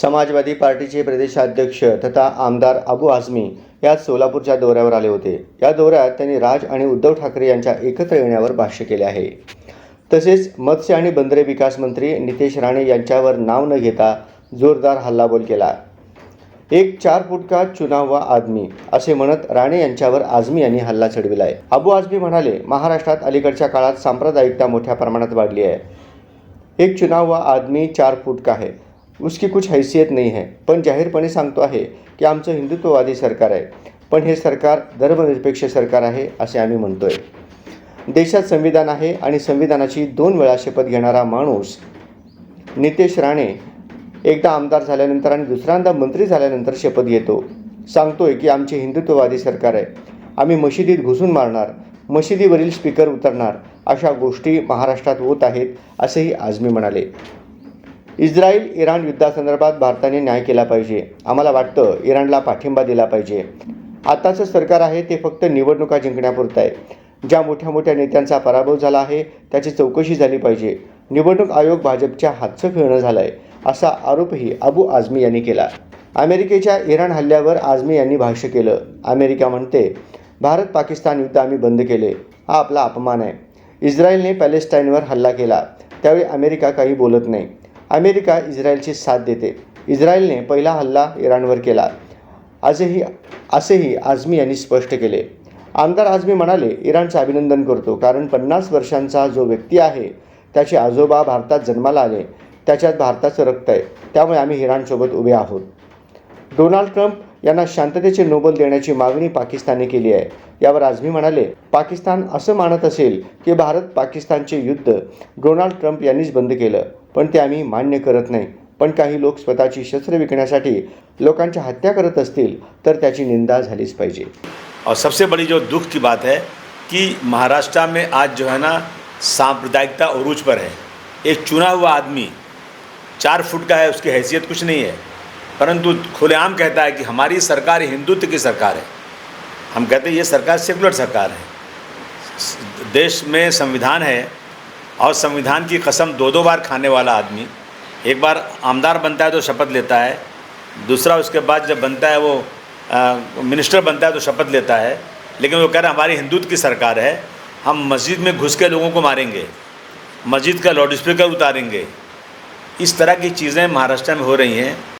समाजवादी पार्टीचे प्रदेशाध्यक्ष तथा आमदार अबू आझमी यात सोलापूरच्या दौऱ्यावर आले होते। या दौऱ्यात त्यांनी राज आणि उद्धव ठाकरे यांच्या एकत्र येण्यावर भाष्य केले आहे। तसेच मत्स्य आणि बंदरे विकास मंत्री नितेश राणे यांच्यावर नाव न घेता जोरदार हल्लाबोल केला। एक 4 फूट का चुना हुआ आदमी असे म्हणत राणे यांच्यावर आझमी यांनी हल्ला चढविलाय। अबू आझमी म्हणाले, महाराष्ट्रात अलीकडच्या काळात सांप्रदायिकता मोठ्या प्रमाणात वाढली आहे। एक चुना हुआ आदमी 4 फूट का है, उसकी कुछ हैसियत नहीं है, पण जाहीरपणे सांगतो आहे की आमचं हिंदुत्ववादी सरकार आहे, पण हे सरकार धर्मनिरपेक्ष सरकार आहे असे आम्ही म्हणतोय। देशात संविधान आहे आणि संविधानाची 2 वेळा शपथ घेणारा माणूस नितेश राणे एकदा आमदार झाल्यानंतर आणि दुसऱ्यांदा मंत्री झाल्यानंतर शपथ घेतो, सांगतोय की आमचे हिंदुत्ववादी सरकार आहे, आम्ही मशिदीत घुसून मारणार, मशिदीवरील स्पीकर उतरणार, अशा गोष्टी महाराष्ट्रात होत आहेत असेही आझमी म्हणाले। इस्रायल इराण युद्धासंदर्भात भारताने न्याय केला पाहिजे। आम्हाला वाटतं इराणला पाठिंबा दिला पाहिजे। आताचं सरकार आहे ते फक्त निवडणुका जिंकण्यापुरतं आहे। ज्या मोठ्या नेत्यांचा पराभव झाला आहे त्याची चौकशी झाली पाहिजे। निवडणूक आयोग भाजपच्या हातचं खेळणं झालं आहे असा आरोपही अबू आझमी यांनी केला। अमेरिकेच्या इराण हल्ल्यावर आझमी यांनी भाष्य केलं। अमेरिका म्हणते, भारत पाकिस्तान युद्ध आम्ही बंद केले, हा आपला अपमान आहे। इस्रायलने पॅलेस्टाईनवर हल्ला केला त्यावेळी अमेरिका काही बोलत नाही। अमेरिका इस्रायलची साथ देते। इस्रायलने पहिला हल्ला इराणवर केला असेही आझमी यांनी स्पष्ट केले। आमदार आझमी म्हणाले, इराणचं अभिनंदन करतो, कारण 50 वर्षांचा जो व्यक्ती आहे त्याचे आजोबा भारतात जन्माला आले, त्याच्यात भारताचं रक्त आहे, त्यामुळे आम्ही इराणसोबत उभे आहोत। डोनाल्ड ट्रम्प यांना शांततेचे नोबेल देण्याची मागणी पाकिस्तानने केली आहे। यावर आझमी म्हणाले, पाकिस्तान असं मानत असेल की भारत पाकिस्तानचे युद्ध डोनाल्ड ट्रम्प यांनीच बंद केलं, पण ते आम्ही मान्य करत नाही। पण काही लोक स्वतःची शस्त्र विकण्यासाठी लोकांच्या हत्या करत असतील तर त्याची निंदा झालीच पाहिजे। और सबसे बड़ी जो दुख की बात है कि महाराष्ट्र में आज जो है ना सांप्रदायिकता उरूज पर है। एक चुना हुआ आदमी 4 फुट का है, उसकी हैसियत कुछ नहीं है, परंतु खुलेआम कहता है कि हमारी सरकार हिंदुत्व की सरकार है। हम कहते हैं ये सरकार सेकुलर सरकार है। देश में संविधान है और संविधान की कसम 2-2 बार खाने वाला आदमी एक बार आमदार बनता है तो शपथ लेता है, दूसरा उसके बाद जब बनता है वो मिनिस्टर बनता है तो शपथ लेता है, लेकिन वो कह रहा है हमारी हिंदुत्व की सरकार है, हम मस्जिद में घुस के लोगों को मारेंगे, मस्जिद का लाउड स्पीकर उतारेंगे। इस तरह की चीज़ें महाराष्ट्र में हो रही हैं।